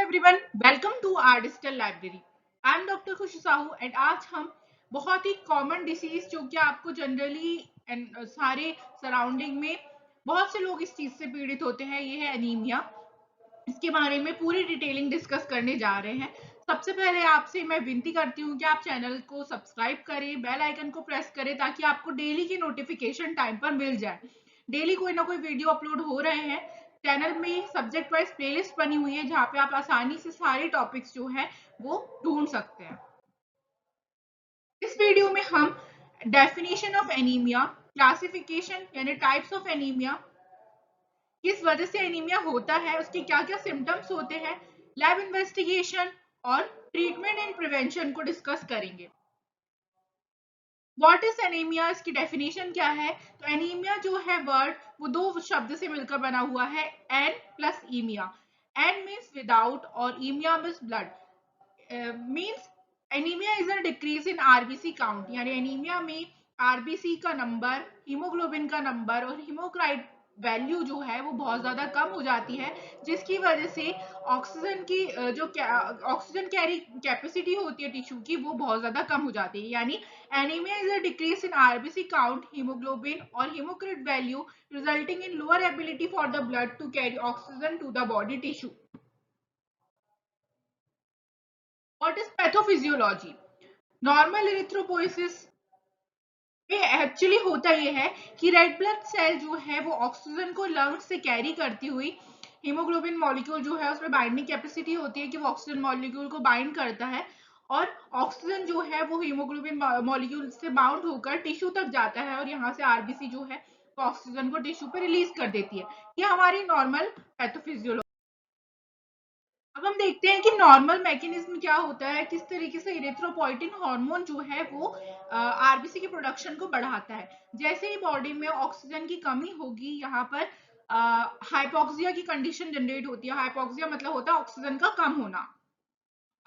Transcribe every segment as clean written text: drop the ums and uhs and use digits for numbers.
Everyone, welcome to our digital library. I am doctor Khushi Sahu and आज हम बहुत ही common disease जो कि आपको जनरली सारे सराउंडिंग में बहुत से लोग इस चीज से पीड़ित होते हैं, ये है एनीमिया। इसके बारे में पूरी डिटेलिंग डिस्कस करने जा रहे हैं। सबसे पहले आपसे मैं विनती करती हूँ कि आप चैनल को सब्सक्राइब करें, बेल आइकन को प्रेस करें ताकि आपको डेली की नोटिफिकेशन टाइम पर मिल जाए। डेली कोई ना कोई वीडियो अपलोड हो रहे हैं। चैनल में सब्जेक्ट वाइज प्लेलिस्ट बनी हुई है जहाँ पे आप आसानी से सारे टॉपिक्स जो है वो ढूंढ सकते हैं। इस वीडियो में हम डेफिनेशन ऑफ एनीमिया, क्लासिफिकेशन यानी टाइप्स ऑफ एनीमिया, किस वजह से एनीमिया होता है, उसके क्या क्या सिम्टम्स होते हैं, लैब इन्वेस्टिगेशन और ट्रीटमेंट एंड प्रिवेंशन को डिस्कस करेंगे। व्हाट इज एनीमिया, इसकी डेफिनेशन क्या है? तो एनीमिया जो है वर्ड वो दो शब्द से मिलकर बना हुआ है, an plus emia. An means without और emia means blood. Means anaemia is a decrease in RBC count, यानी एनीमिया में आरबीसी का नंबर, हीमोग्लोबिन का नंबर और हीमोक्राइट वैल्यू जो है वो बहुत ज्यादा कम हो जाती है, जिसकी वजह से ऑक्सीजन की जो ऑक्सीजन कैरी कैपेसिटी होती है टिश्यू की वो बहुत ज्यादा कम हो जाती है। यानी anaemia is a decrease in RBC count, haemoglobin और haematocrit value, resulting in lower ability for the blood to carry oxygen to the body tissue. What is pathophysiology? Normal erythropoiesis में एक्चुअली होता ये है कि रेड ब्लड सेल जो है वो oxygen को लंग्स से कैरी करती हुई हीमोग्लोबिन मॉलिक्यूल जो है उसमें बाइंडिंग कैपेसिटी होती है कि वो ऑक्सीजन मॉलिक्यूल को बाइंड करता है, और ऑक्सीजन जो है वो हीमोग्लोबिन मॉलिक्यूल से बाउंड होकर टिश्यू तक जाता है और यहाँ से आरबीसी जो है वो ऑक्सीजन को टिश्यू पे रिलीज कर देती है। ये हमारी नॉर्मल पैथोफिजियोलॉजी। अब हम देखते हैं कि नॉर्मल मैकेनिज्म क्या होता है, किस तरीके से इरिथ्रोपोइटिन हार्मोन जो है वो आरबीसी की प्रोडक्शन को बढ़ाता है। जैसे ही बॉडी में ऑक्सीजन की कमी होगी, यहाँ पर हाइपोक्सिया की कंडीशन जनरेट होती है। हाइपोक्सिया मतलब होता है ऑक्सीजन का कम होना,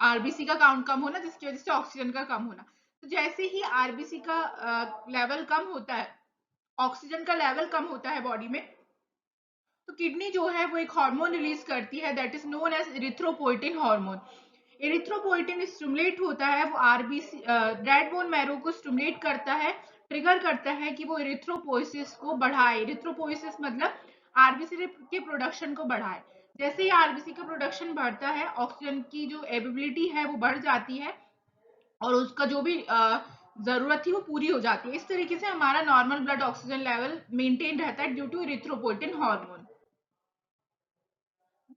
आरबीसी का काउंट कम होना, जिसकी वजह से ऑक्सीजन का कम होना। तो जैसे ही आरबीसी का लेवल कम होता है, ऑक्सीजन का लेवल कम होता है बॉडी में, तो किडनी जो है वो एक हार्मोन रिलीज करती है, that is known as erythropoietin hormone. Erythropoietin stimulate होता है, वो आरबीसी रेड बोन मैरो को स्टिमुलेट करता है, ट्रिगर करता है कि वो इरिथ्रोपोइसिस को बढ़ाए। इरिथ्रोपोइसिस मतलब आरबीसी के प्रोडक्शन को बढ़ाए। जैसे ही आरबीसी का प्रोडक्शन बढ़ता है, ऑक्सीजन की जो एबिलिटी है वो बढ़ जाती है और उसका जो भी जरूरत थी वो पूरी हो जाती है। इस तरीके से हमारा normal blood oxygen level maintain रहता है due to erythropoietin hormone.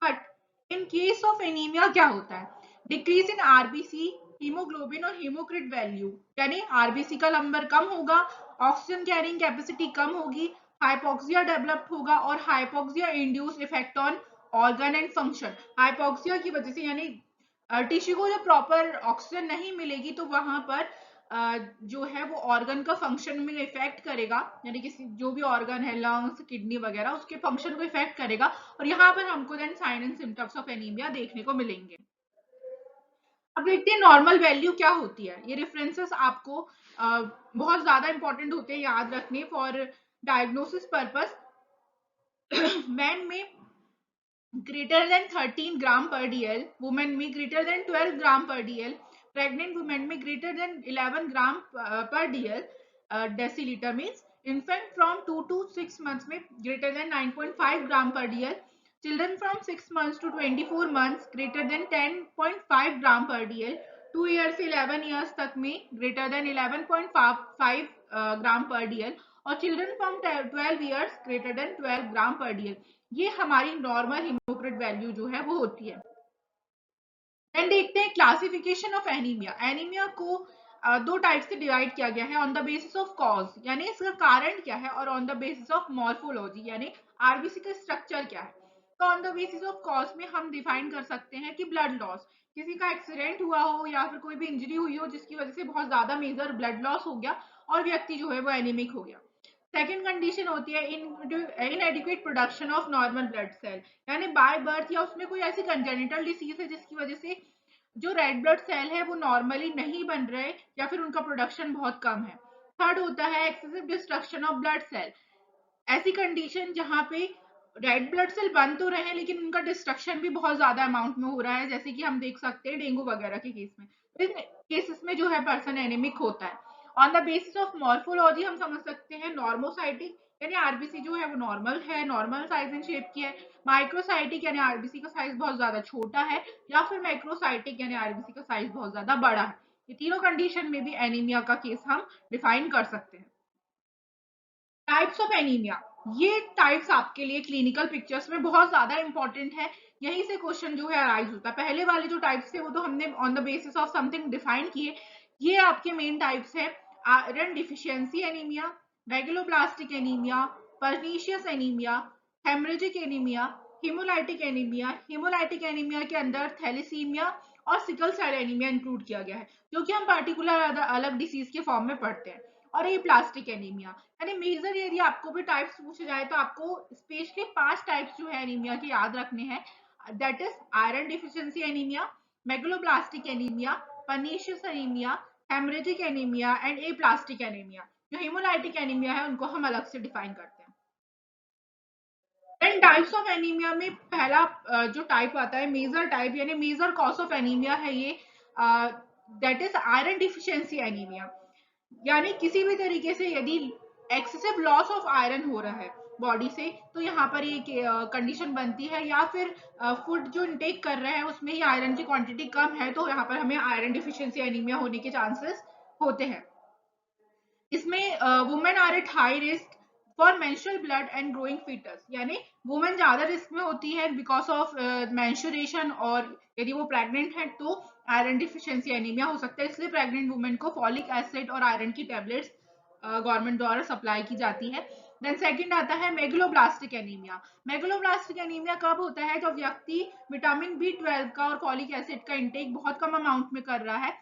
But in case of anaemia क्या होता है? डिक्रीज इन आरबीसी, हीमोग्लोबिन और हीमोक्रिट वैल्यू, यानी आरबीसी का नंबर कम होगा, ऑक्सीजन कैरिंग कैपेसिटी कम होगी, हाइपोक्सिया डेवलप होगा और hypoxia induce effect on organ and function. Hypoxia की वजह से यानी टिश्यू को जब प्रॉपर ऑक्सीजन नहीं मिलेगी तो वहां पर जो है वो ऑर्गन का फंक्शन में इफेक्ट करेगा, यानी किसी जो भी ऑर्गन है, लंग्स, किडनी वगैरह, उसके फंक्शन को इफेक्ट करेगा और यहाँ पर हमको then sign and symptoms of anaemia देखने को मिलेंगे। अब देखते हैं नॉर्मल वैल्यू क्या होती है। ये रेफरेंसेस आपको बहुत ज्यादा इंपॉर्टेंट होते हैं याद रखने फॉर डायग्नोसिस पर्पस। मैन में ग्रेटर देन 13 ग्राम पर डीएल, वुमेन में ग्रेटर देन 12 ग्राम पर डीएल, प्रेग्नेंट वुमेन में ग्रेटर देन 11 ग्राम पर DL decilitre means, infant from 2 to 6 months में ग्रेटर देन 9.5 ग्राम पर DL, children from 6 months to 24 months greater than 10.5 ग्राम पर DL, 2 years से 11 years तक में ग्रेटर देन 11.5 ग्राम पर डीएल और children from 12 years greater than 12 ग्राम पर डीएल। ये हमारी नॉर्मल हीमोक्रिट वैल्यू जो है वो होती है। देन देखते हैं क्लासिफिकेशन ऑफ एनीमिया। एनीमिया को दो टाइप से डिवाइड किया गया है, on the basis of cause यानी इसका कारण क्या है, और on the basis of morphology यानी आरबीसी का स्ट्रक्चर क्या है। तो on the basis of cause में हम डिफाइन कर सकते हैं कि ब्लड लॉस, किसी का एक्सीडेंट हुआ हो या फिर कोई भी इंजरी हुई हो जिसकी वजह से बहुत ज्यादा मेजर ब्लड लॉस हो गया और व्यक्ति जो है वो एनीमिक हो गया। सेकेंड कंडीशन होती है inadequate production of normal blood cell, यानी बाय बर्थ या उसमें कोई ऐसी कंजेनिटल डिसीज है जिसकी वजह से जो रेड ब्लड सेल है वो नॉर्मली नहीं बन रहे या फिर उनका प्रोडक्शन बहुत कम है। थर्ड होता है excessive destruction of blood cell, ऐसी कंडीशन जहां पे रेड ब्लड सेल बन तो रहे हैं लेकिन उनका डिस्ट्रक्शन भी बहुत ज्यादा अमाउंट में हो रहा है, जैसे कि हम देख सकते हैं डेंगू वगैरह के केस में। तो इन केसेस में जो है पर्सन एनीमिक होता है। On the basis of morphology हम समझ सकते हैं नॉर्मोसाइटिक यानी आरबीसी जो है वो नॉर्मल है, नॉर्मल साइज एंड शेप की है। माइक्रोसाइटिक यानी आरबीसी का साइज बहुत ज्यादा छोटा है, या फिर मैक्रोसाइटिक यानी आरबीसी का साइज बहुत ज्यादा बड़ा है। ये तीनों कंडीशन में भी एनीमिया का केस हम डिफाइन कर सकते हैं। टाइप्स ऑफ एनीमिया, ये टाइप्स आपके लिए क्लिनिकल पिक्चर्स में बहुत ज्यादा इंपॉर्टेंट है। यहीं से क्वेश्चन जो है अराइज होता है। पहले वाले जो टाइप्स थे वो तो हमने on the basis of something define किए। ये आपके मेन टाइप्स है iron deficiency anaemia, megaloblastic anaemia, pernicious anaemia, haemorrhagic anaemia, haemolytic anaemia. Haemolytic anaemia के अंदर थैलेसीमिया और सिकल सेल एनीमिया इंक्लूड किया गया है, जो कि हम पर्टिकुलर अलग डिसीज के फॉर्म में पढ़ते हैं। और ये प्लास्टिक एनीमिया यानी मेजर, यदि आपको भी टाइप्स पूछे जाए तो आपको स्पेशली 5 टाइप्स जो है एनीमिया के याद रखने हैं। That is iron deficiency anaemia, megaloblastic anaemia, pernicious anaemia, haemorrhagic anaemia and A plastic anaemia. जो हेमोलाइटिक एनीमिया है उनको हम अलग से डिफाइन करते हैं। देन टाइप्स ऑफ एनीमिया में पहला जो टाइप आता है मेजर टाइप यानी मेजर कॉज ऑफ एनीमिया है ये, that is iron deficiency anaemia. यानी किसी भी तरीके से यदि एक्सेसिव लॉस ऑफ आयरन हो रहा है बॉडी से, तो यहाँ पर ये कंडीशन बनती है। या फिर फूड जो इनटेक कर रहे हैं उसमें ही आयरन की क्वांटिटी कम है, तो यहाँ पर हमें आयरन डिफिशियंसी एनीमिया होने के चांसेस होते हैं। इसमें women are at high risk for menstrual blood and growing foetus, यानी वुमेन ज्यादा रिस्क में होती है बिकॉज ऑफ मेंस्ट्रुएशन, और यदि वो प्रेग्नेंट है तो आयरन डिफिशियंसी एनीमिया हो सकता है। इसलिए प्रेग्नेंट वुमेन को फॉलिक एसिड और आयरन की टेबलेट्स गवर्नमेंट द्वारा सप्लाई की जाती है। देन सेकंड आता है मेगलोब्लास्टिक एनीमिया। मेगलोब्लास्टिक एनीमिया कब होता है? जब व्यक्ति विटामिन बी 12 का और फॉलिक एसिड का इंटेक बहुत कम अमाउंट में कर रहा है,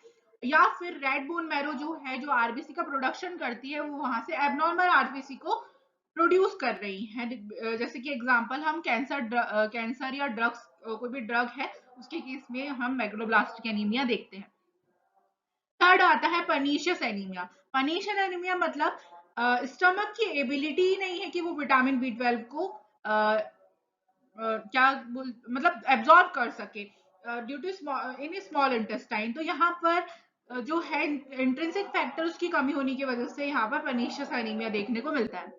या फिर रेड बोन मैरो जो है जो आरबीसी का प्रोडक्शन करती है वो वहां से एबनॉर्मल आरबीसी को प्रोड्यूस कर रही है। जैसे कि एग्जांपल हम कैंसर या ड्रग्स, कोई भी ड्रग है उसके केस में हम मेगलोब्लास्टिक एनीमिया देखते हैं। थर्ड आता है पर्नीशियस एनीमिया। पर्नीशियस एनीमिया मतलब स्टमक की एबिलिटी ही नहीं है कि वो विटामिन बी 12 को मतलब एब्जॉर्ब कर सके due to in small intestine. तो यहाँ पर जो है इंट्रिंसिक फैक्टर उसकी कमी होने की वजह से यहाँ पर पर्नीशियस एनीमिया देखने को मिलता है।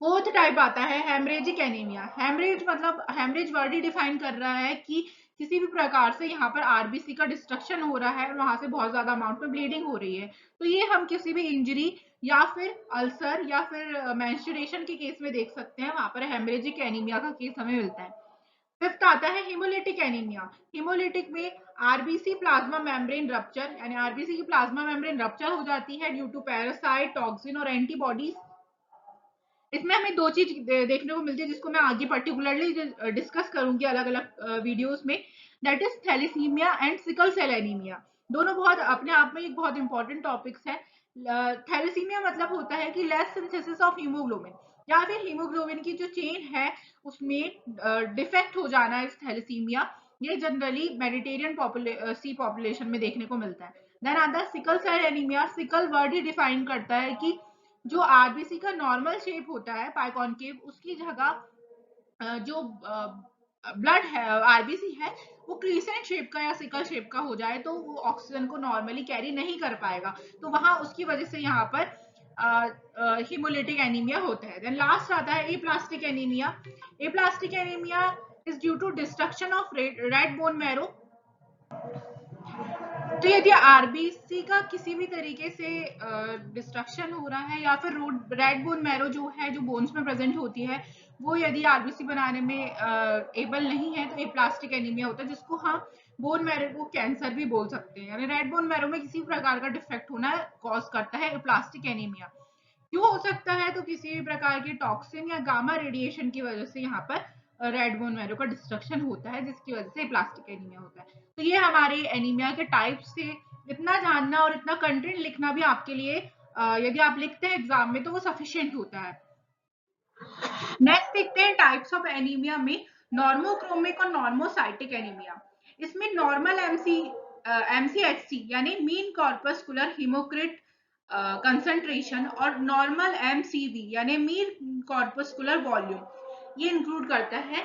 फोर्थ टाइप आता है हेमरेजिक एनीमिया। हेमरेज मतलब हेमरेज वर्ड ही डिफाइन कर रहा है कि किसी भी प्रकार से यहाँ पर आरबीसी का डिस्ट्रक्शन हो रहा है और वहां से बहुत ज्यादा अमाउंट में ब्लीडिंग हो रही है। तो ये हम किसी भी इंजरी या फिर अल्सर या फिर मेंस्ट्रुएशन के केस में देख सकते हैं, वहां पर हेमरेजिक एनीमिया का केस हमें मिलता है। फिफ्थ आता है हिमोलिटिक एनीमिया। हिमोलिटिक में आरबीसी प्लाज्मा मेम्ब्रेन रप्चर, यानी आरबीसी की प्लाज्मा मेम्ब्रेन रप्चर हो जाती है ड्यू टू पैरासाइट, टॉक्सिन और एंटीबॉडीज। इसमें हमें दो चीज देखने को मिलती है जिसको मैं आगे पर्टिकुलरली डिस्कस करूंगी अलग अलग वीडियोस में। That is thalassaemia and sickle cell anaemia. दोनों बहुत अपने आप में एक बहुत इंपॉर्टेंट टॉपिक्स है। थैलेसीमिया मतलब होता है कि लेस सिंथेसिस ऑफ हीमोग्लोबिन, या फिर हीमोग्लोबिन की जो चेन है उसमें डिफेक्ट हो जाना है, थैलेसीमिया। ये जनरली मेडिटेरियन सी पॉपुलेशन में देखने को मिलता है। देन आता है sickle cell anaemia. Sickle word ही डिफाइन करता है कि जो आरबीसी का नॉर्मल शेप होता है पाइकॉनकेव, उसकी जगह जो ब्लड है आरबीसी है वो क्रीसेंट शेप का या सिकल शेप का हो जाए, तो वो ऑक्सीजन को नॉर्मली कैरी नहीं कर पाएगा, तो वहां उसकी वजह से यहाँ पर हिमोलिटिक एनीमिया होता है। देन लास्ट आता है aplastic anaemia. Aplastic anaemia is due to destruction of red bone marrow. तो यदि आरबीसी का किसी भी तरीके से डिस्ट्रक्शन हो रहा है, या फिर रेड बोन मैरो जो है जो बोन्स में प्रेजेंट होती है वो यदि आरबीसी बनाने में एबल नहीं है, तो ये प्लास्टिक एनीमिया होता है, जिसको हम बोन मैरो को कैंसर भी बोल सकते हैं। यानी रेड बोन मैरो में किसी प्रकार का डिफेक्ट होना कॉज करता है प्लास्टिक एनीमिया। क्यों हो सकता है? तो किसी भी प्रकार के टॉक्सिन या गामा रेडिएशन की वजह से यहाँ पर रेड बोन मैरो का डिस्ट्रक्शन होता है, जिसकी वजह से प्लास्टिक एनीमिया होता है। तो ये हमारे एनीमिया के टाइप्स से इतना जानना और इतना कंटेंट लिखना भी आपके लिए यदि आप लिखते हैं एग्जाम में तो वो सफिशिएंट होता है। नेक्स्ट देखते हैं टाइप्स ऑफ एनीमिया में नॉर्मोक्रोमिक और नॉर्मोसाइटिक एनीमिया। इसमें नॉर्मल एमसीएचसी यानी मीन कॉर्पस्कुलर हीमोक्रिट कंसंट्रेशन और नॉर्मल एमसीवी यानी मीन कॉर्पस्कुलर वॉल्यूम, ये इंक्लूड करता है।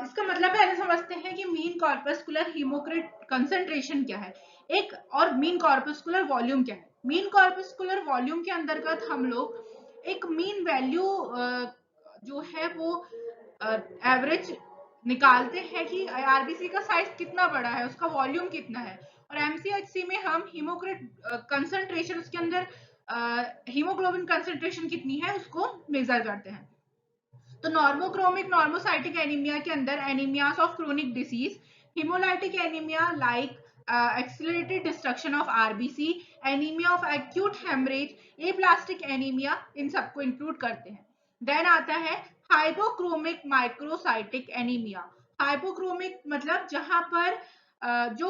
इसका मतलब पहले समझते हैं कि मीन कॉर्पस्कुलर हीमोक्रिट कंसंट्रेशन क्या है, एक और मीन कॉर्पस्कुलर वॉल्यूम क्या है। मीन कॉर्पस्कुलर वॉल्यूम के अंतर्गत हम लोग एक मीन वैल्यू जो है वो एवरेज निकालते हैं कि आरबीसी का साइज कितना बड़ा है, उसका वॉल्यूम कितना है, और एमसीएचसी में हम हीमोक्रिट कंसंट्रेशन के अंदर हीमोग्लोबिन कंसंट्रेशन कितनी है उसको मेजर करते हैं। तो नॉर्मोक्रोमिक नॉर्मोसाइटिक एनीमिया के अंदर anaemias of chronic disease, haemolytic anaemia like accelerated destruction of RBC, anaemia of acute haemorrhage, aplastic anaemia, इन सबको इंक्लूड करते हैं। देन आता है हाइपोक्रोमिक माइक्रोसाइटिक एनीमिया। हाइपोक्रोमिक मतलब जहां पर जो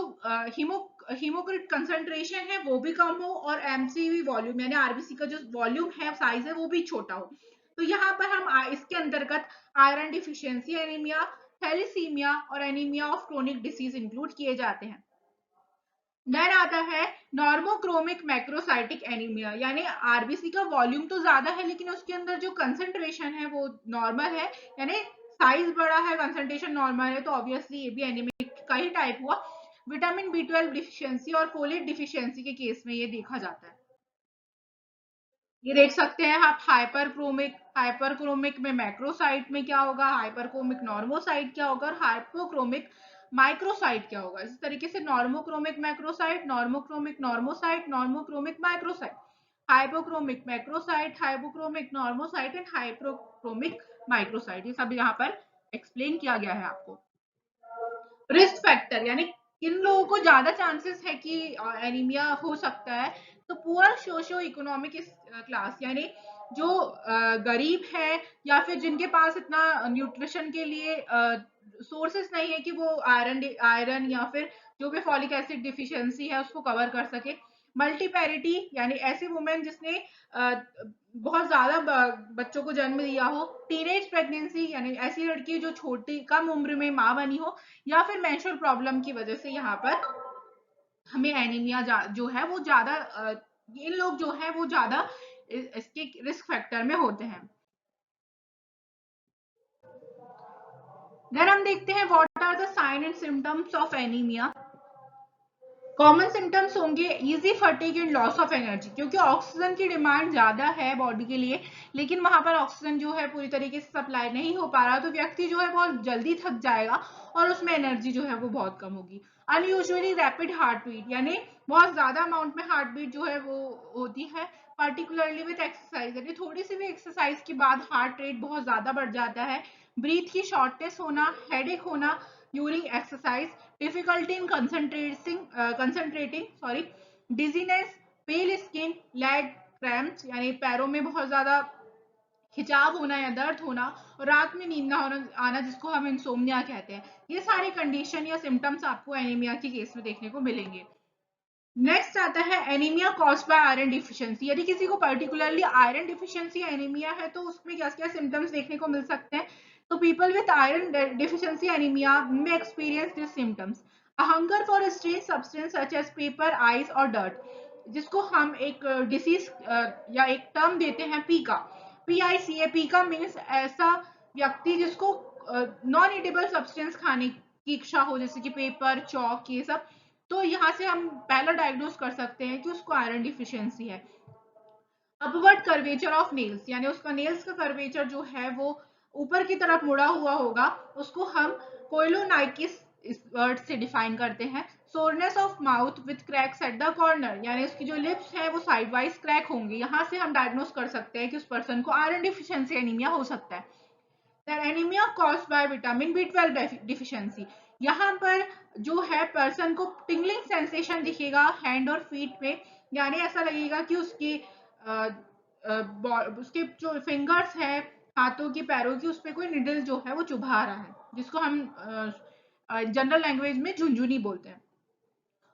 हीमोक्रिट कंसंट्रेशन है वो भी कम हो और एमसीवी वॉल्यूम यानी आरबीसी का जो वॉल्यूम है साइज है वो भी छोटा हो। तो यहाँ पर हम इसके अंतर्गत आयरन डिफिशियंसी एनीमिया, थैलेसीमिया और anaemia of chronic disease include किए जाते हैं। देन आता है नॉर्मोक्रोमिक मैक्रोसाइटिक एनीमिया, यानी आरबीसी का वॉल्यूम तो ज्यादा है लेकिन उसके अंदर जो कंसंट्रेशन है वो नॉर्मल है, यानी साइज बड़ा है, कंसंट्रेशन नॉर्मल है, तो ऑब्वियसली ये भी एनीमिक का ही टाइप हुआ। विटामिन बी 12 डिफिशियंसी और फोलेट डिफिशियंसी के केस में ये देखा जाता है। ये देख सकते हैं आप हाइपरक्रोमिक में मैक्रोसाइट में क्या होगा, हाइपरक्रोमिक नॉर्मोसाइट क्या होगा और हाइपोक्रोमिक माइक्रोसाइट क्या होगा। इस तरीके से normochromic macrocyte, normochromic normocyte, normochromic microcyte, hypochromic macrocyte, hypochromic normocyte and hypochromic microcyte, ये सब यहाँ पर एक्सप्लेन किया गया है आपको। रिस्क फैक्टर यानी किन लोगों को ज्यादा चांसेस है कि एनीमिया हो सकता है, तो पुअर सोशियो इकोनॉमिक क्लास, यानी जो गरीब है या फिर जिनके पास इतना न्यूट्रिशन के लिए सोर्सेस नहीं है कि वो आयरन या फिर जो भी फॉलिक एसिड डिफिशियंसी है उसको कवर कर सके। मल्टीपैरिटी यानी ऐसी वुमेन जिसने बहुत ज्यादा बच्चों को जन्म दिया हो। टीनेज प्रेगनेंसी यानी ऐसी लड़की जो छोटी कम उम्र में माँ बनी हो, या फिर मेंस्ट्रुअल प्रॉब्लम की वजह से यहाँ पर हमें एनीमिया जो है वो ज्यादा ये लोग जो है वो ज्यादा इसके रिस्क फैक्टर में होते हैं। देन हम देखते हैं what are the sign and symptoms of anaemia. Common symptoms होंगे easy fatigue and loss of energy, क्योंकि ऑक्सीजन की डिमांड ज्यादा है बॉडी के लिए लेकिन वहां पर ऑक्सीजन जो है पूरी तरीके से सप्लाई नहीं हो पा रहा, तो व्यक्ति जो है बहुत जल्दी थक जाएगा और उसमें एनर्जी जो है वो बहुत कम होगी। अनयूजुअली रैपिड हार्ट बीट यानी बहुत ज्यादा अमाउंट में हार्ट बीट जो है वो होती है, पर्टिकुलरली विद एक्सरसाइज, यानी थोड़ी सी भी एक्सरसाइज के बाद हार्ट रेट बहुत ज्यादा बढ़ जाता है। ब्रीथ की शॉर्टनेस होना, हेडेक होना during exercise, difficulty in concentrating sorry, dizziness, pail skin, leg cramps यानी पैरों में बहुत ज्यादा खिंचाव होना या दर्द होना, और रात में नींद ना होना आना जिसको हम इंसोम्निया कहते हैं। ये सारे कंडीशन या सिम्टम्स आपको एनीमिया के केस में देखने को मिलेंगे। नेक्स्ट आता है anaemia caused by iron deficiency, यदि किसी को पर्टिकुलरली आयरन डिफिशियंसी एनीमिया है तो उसमें क्या क्या सिम्टम्स देखने को मिल सकते हैं। तो people with iron deficiency anaemia में experience this symptoms, a hunger for strange substance such as paper, ice और डर्ट, जिसको हम एक डिसीज या एक टर्म देते हैं पीका, PICA। पीका मीन्स ऐसा व्यक्ति जिसको नॉन ईटेबल सब्सटेंस खाने की इच्छा हो, जैसे कि पेपर, चौक, ये सब, तो यहाँ से हम पहला डायग्नोस कर सकते हैं कि उसको आयरन डिफिशियंसी है। अपवर्ड कर्वेचर ऑफ नेल्स यानी उसका नेल्स का कर्वेचर जो है वो ऊपर की तरफ मुड़ा हुआ होगा, उसको हम कोइलोनाइकिस इस वर्ड से डिफाइन करते हैं। Soreness of mouth with cracks at the corner यानी उसकी जो लिप्स है वो साइड वाइज क्रैक होंगे, यहाँ से हम डायग्नोस कर सकते हैं कि उस पर्सन को आयरन डिफिशियंसी एनीमिया हो सकता है। Anaemia caused by vitamin B12 deficiency, यहाँ पर जो है पर्सन को टिंगलिंग सेंसेशन दिखेगा हैंड और फीट में, यानी ऐसा लगेगा कि उसके जो फिंगर्स है हाथों की पैरों की उस पर कोई निडल जो है वो चुभा रहा है, जिसको हम जनरल लैंग्वेज में झुंझुनी बोलते हैं।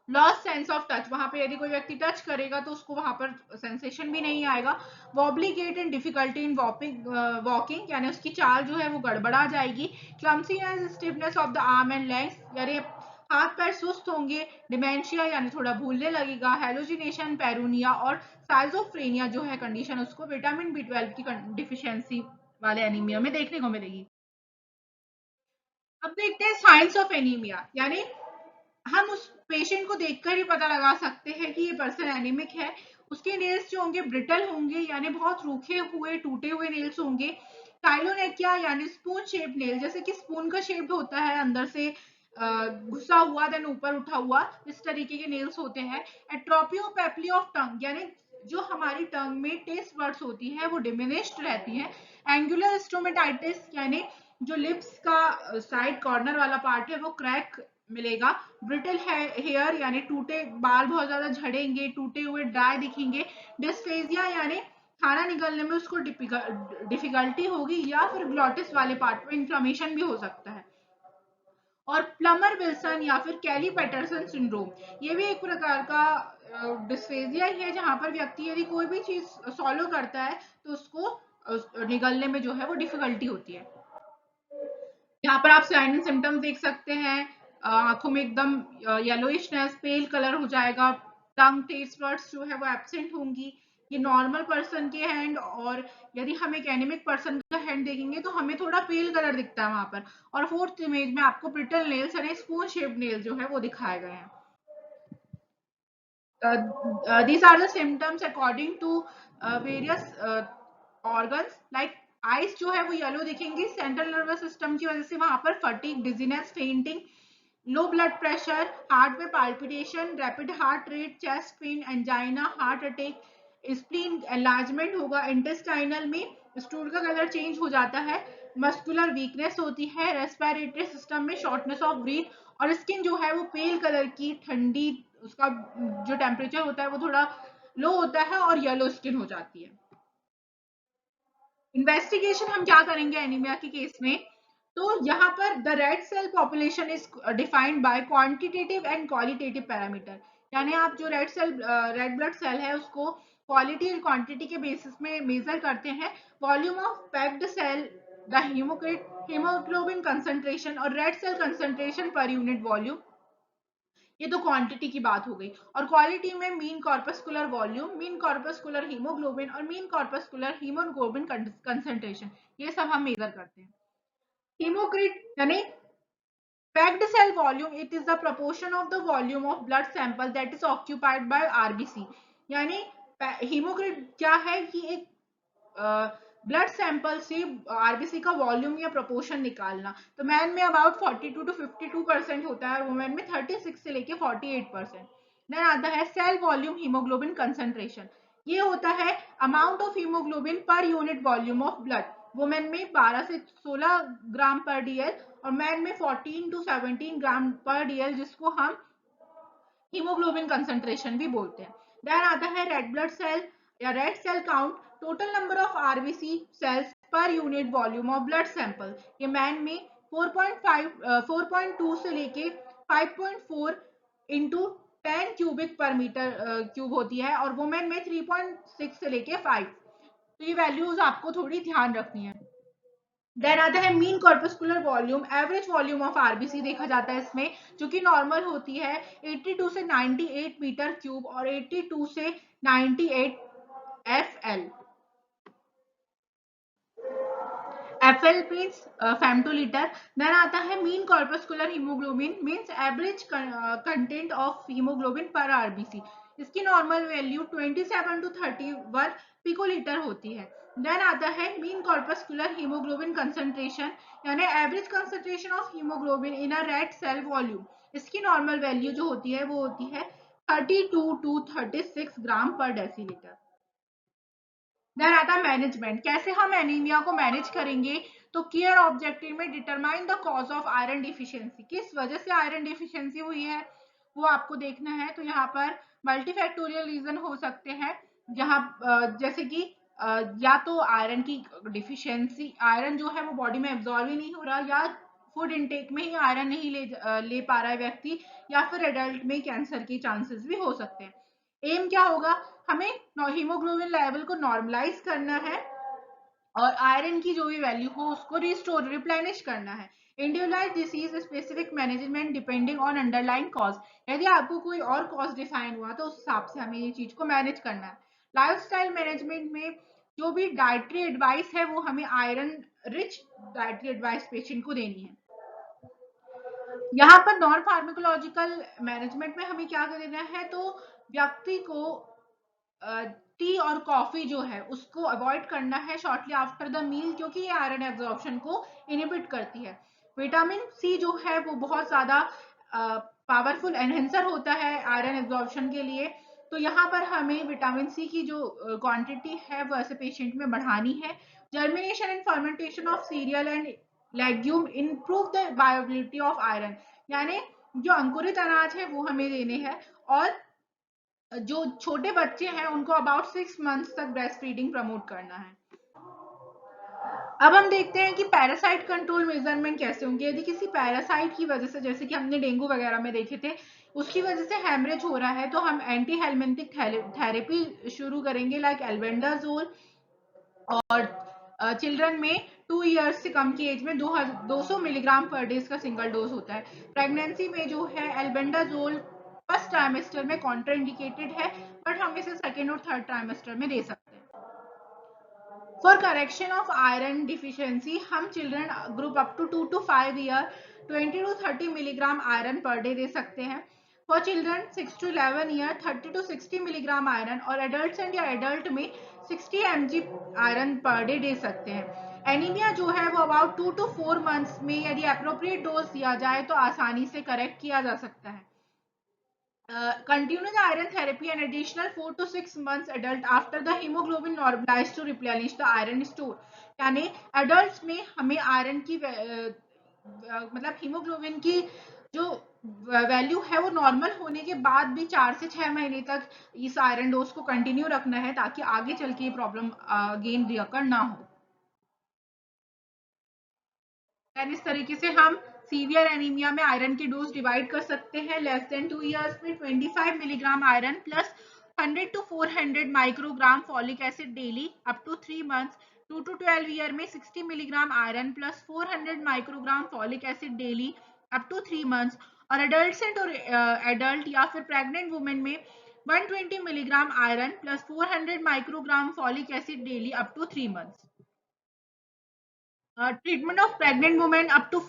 लॉस सेंस ऑफ टच, वहां पे यदि कोई व्यक्ति टच करेगा तो उसको वहां पर सेंसेशन भी नहीं आएगा। Wobbly gait and difficulty in walking यानी उसकी चाल जो है वो गड़बड़ा जाएगी। Clumsiness, stiffness of the arm and legs यानी हाथ पैर सुस्त होंगे। डिमेंशिया यानी थोड़ा भूलने लगेगा। हेलोजिनेशन, पेरूनिया और साइजोफ्रेनिया जो है कंडीशन उसको विटामिन B12 की डिफिशियंसी वाले एनीमिया में देखने को मिलेगी। अब देखते हैं साइंस ऑफ एनीमिया, यानी हम उस पेशेंट को देखकर ही पता लगा सकते हैं कि ये पर्सन एनीमिक है। उसके नेल्स जो होंगे ब्रिटल होंगे, यानी बहुत रूखे हुए टूटे हुए नेल्स होंगे। काइलोनेकिया यानी स्पून शेप नेल, जैसे कि स्पून का शेप होता है अंदर से घुसा हुआ देन ऊपर उठा हुआ, इस तरीके के नेल्स होते हैं। एट्रोपी ऑफ पेपली ऑफ टंग, यानी जो हमारी टंग में टेस्ट बर्ड्स होती है वो डिमिनिश्ड रहती है। एंगुलर स्टोमेटाइटिस, यानी जो लिप्स का साइड कॉर्नर वाला पार्ट है वो क्रैक मिलेगा। ब्रिटल हेयर यानी टूटे बाल बहुत ज्यादा झड़ेंगे, टूटे हुए ड्राई दिखेंगे। डिस्फेजिया यानी खाना निकलने में उसको डिफिकल्टी होगी, या फिर ग्लॉटिस वाले पार्ट में इंफ्लेमेशन भी हो सकता है। और प्लमर विल्सन या फिर कैली पैटरसन सिंड्रोम, ये भी एक प्रकार का डिस्फेजिया ही है, जहां पर व्यक्ति यदि कोई भी चीज सॉलो करता है तो उसको निगलने में जो है वो डिफिकल्टी होती है। यहाँ पर आप साइन एंड सिम्टम्स देख सकते हैं। आंखों में एकदम येलोइशनेस, पेल कलर हो जाएगा। टंग टेस्ट बड्स जो है वो एब्सेंट होंगी। ये नॉर्मल पर्सन के हैंड, और यदि हम एक एनीमिक पर्सन का हैंड देखेंगे तो हमें थोड़ा पेल कलर दिखता है वहां पर। और फोर्थ इमेज में आपको ब्रिटल नेल्स यानी स्पून शेप नेल जो है वो दिखाए गए हैं। These are the symptoms according to various organs, like eyes जो है वो येलो दिखेंगी सेंट्रल नर्वस सिस्टम की वजह से, वहां पर fatigue, dizziness, fainting, low blood pressure, heart में palpitation, rapid heart rate, chest pain, angina, heart attack, spleen enlargement होगा। इंटेस्टाइनल में स्टूल का कलर चेंज हो जाता है। मस्कुलर वीकनेस होती है। रेस्पिरेटरी सिस्टम में शॉर्टनेस ऑफ ब्रीथ, और स्किन जो है वो पेल कलर की, ठंडी, उसका जो टेम्परेचर होता है वो थोड़ा लो होता है और येलो स्किन हो जाती है। इन्वेस्टिगेशन हम क्या करेंगे एनीमिया के केस में, तो यहाँ पर the red cell population is defined by quantitative and qualitative parameter, यानी आप जो रेड ब्लड सेल है उसको क्वालिटी और क्वांटिटी के बेसिस में मेजर करते हैं। Volume of packed cell, the haemoglobin concentration और red cell concentration per unit volume, ये तो क्वांटिटी की बात हो गई। और क्वालिटी में mean corpuscular volume, mean corpuscular haemoglobin और मीन कॉर्पस्कुलर हीमोग्लोबिन कंसंट्रेशन, ये सब हम मेजर करते हैं। हीमोक्रिट यानी packed cell volume, it is the proportion of the volume of blood sample that is occupied by RBC, यानी हीमोक्रिट क्या है कि एक ब्लड सैंपल से आरबीसी का वॉल्यूम या प्रोपोर्शन निकालना। तो मैन में अबाउट 42 टू 52% होता है और वुमेन में 36 से लेके 48%। देन आता है सेल वॉल्यूम हीमोग्लोबिन कंसंट्रेशन, ये होता है अमाउंट ऑफ हीमोग्लोबिन पर unit volume of blood. Women में 12 से 16 ग्राम पर डीएल और मैन में 14 टू 17 ग्राम पर डीएल, जिसको हम हीमोग्लोबिन कंसंट्रेशन भी बोलते हैं। देन आता है रेड ब्लड सेल या red cell count, total number of RBC cells per unit volume of blood sample. ये मैन में 4.2 से लेके 5.4 into 10 cubic per metre cube होती है, और वुमेन में 3.6 से लेके 5। तो ये वैल्यूज आपको थोड़ी ध्यान रखनी है। देन आता है mean corpuscular volume, average volume of RBC देखा जाता है इसमें, जो कि नॉर्मल होती है 82 से 98 मीटर क्यूब और 82 से 98 fL. FL means femtolitre. Then आता है mean corpuscular haemoglobin, means average content of haemoglobin per RBC. इसकी नॉर्मल वैल्यू 27 टू 31 पिकोलीटर होती है। देन आता है मीन कॉर्पस्कुलर हीमोग्लोबिन कंसंट्रेशन, यानी average concentration of haemoglobin in a red cell volume. इसकी normal value जो होती है वो होती है 32 टू 36 ग्राम पर डेसीलीटर। देन आता है मैनेजमेंट, कैसे हम एनीमिया को मैनेज करेंगे। तो केयर ऑब्जेक्टिव में determine the cause of iron deficiency, किस वजह से आयरन डिफिशियंसी हुई है वो आपको देखना है। तो यहाँ पर मल्टीफैक्टोरियल रीजन हो सकते हैं, जहाँ जैसे कि या तो आयरन की डिफिशियंसी, आयरन जो है वो बॉडी में एब्जॉर्ब ही नहीं हो रहा, या फूड इनटेक में ही आयरन नहीं ले पा रहा है व्यक्ति, या फिर एडल्ट में कैंसर के चांसेस भी हो सकते हैं। एम क्या होगा, हमें हीमोग्लोबिन लेवल को नॉर्मलाइज करना है और आयरन की जो भी वैल्यू हो उसको रिस्टोर रिप्लेनिश करना है। Individualised disease specific management depending on underline cause, यदि आपको कोई और कॉज डिफाइन हुआ तो उस हिसाब से हमें ये चीज को मैनेज करना है। लाइफस्टाइल मैनेजमेंट में जो भी डाइटरी एडवाइस है वो हमें iron rich dietary advice patient को देनी है। यहाँ पर नॉन फार्माकोलॉजिकल मैनेजमेंट में हमें क्या देना है, तो व्यक्ति को टी और कॉफी जो है उसको अवॉइड करना है शॉर्टली आफ्टर द मील, क्योंकि ये आयरन एब्जॉर्प्शन को इनहिबिट करती है। विटामिन सी जो है वो बहुत ज्यादा पावरफुल एनहेंसर होता है आयरन एब्जॉर्प्शन के लिए। तो यहाँ पर हमें विटामिन सी की जो क्वांटिटी है वो ऐसे पेशेंट में बढ़ानी है। Germination and fermentation of serial and legume improve the बायोबिलिटी of iron, यानी जो अंकुरित अनाज है वो हमें देने हैं। और जो छोटे बच्चे हैं उनको अबाउट 6 मंथ्स तक ब्रेस्ट फीडिंग प्रमोट करना है। अब हम देखते हैं कि पैरासाइट कंट्रोल मेजरमेंट कैसे होंगे। यदि किसी पैरासाइट की वजह से, जैसे कि हमने डेंगू वगैरह में देखे थे, उसकी वजह से हेमरेज हो रहा है, तो हम एंटी हेलमिंथिक थेरेपी शुरू करेंगे लाइक एल्बेंडाजोल। और चिल्ड्रन में 2 इयर्स से कम की एज में 200 मिलीग्राम पर डे का सिंगल डोज होता है। प्रेगनेंसी में जो है एल्बेंडाजोल फर्स्ट ट्राइमेस्टर में कॉन्ट्राइंडिकेटेड है, बट हम इसे सेकेंड और थर्ड ट्राइमेस्टर में दे सकते हैं। For correction of iron deficiency हम children group up to 2 to 5 year 20 to 30 milligram iron per day दे सकते हैं। For children 6 to 11 year 30 to 60 milligram iron, और एडल्ट एंड या एडल्ट में 60 mg आयरन पर डे दे सकते हैं। एनीमिया जो है वो अबाउट 2 to 4 मंथ्स में यदि अप्रोप्रिएट डोज दिया जाए तो आसानी से करेक्ट किया जा सकता है। Continue the iron therapy an additional 4 to 6 months adult after the hemoglobin normalized to replenish the iron store। यानी एडल्ट में हमें आयरन की मतलब हीमोग्लोबिन की जो वैल्यू है वो नॉर्मल होने के बाद भी 4 से 6 महीने तक इस आयरन डोज को कंटिन्यू रखना है, ताकि आगे चल के ये प्रॉब्लम अगेन रिअकर ना हो। इस तरीके से हम सीवियर एनीमिया में आयरन की डोज डिवाइड कर सकते हैं। लेस देन 2 इयर्स में 25 milligram iron plus 100 to 400 microgram folic acid daily up to 3 months. 2 to 12 year में 60 milligram iron plus 400 microgram folic acid daily up to 3 months. और adult और adult या फिर प्रेग्नेंट वुमेन में 120 milligram iron plus 400 microgram folic acid daily up to 3 months. Treatment of pregnant women up to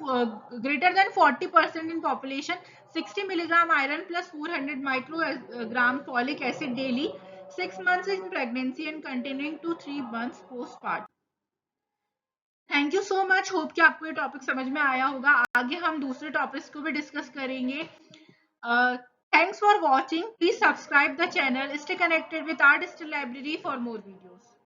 greater than 40% in population, 60 milligram iron plus 400 microgram folic acid daily, 6 months in pregnancy and continuing to 3 months postpartum। Thank you so much, hope कि आपको ये topic समझ में आया होगा। आगे हम दूसरे टॉपिक्स को भी डिस्कस करेंगे। Thanks for watching, please subscribe the channel, stay connected with our digital library for more videos.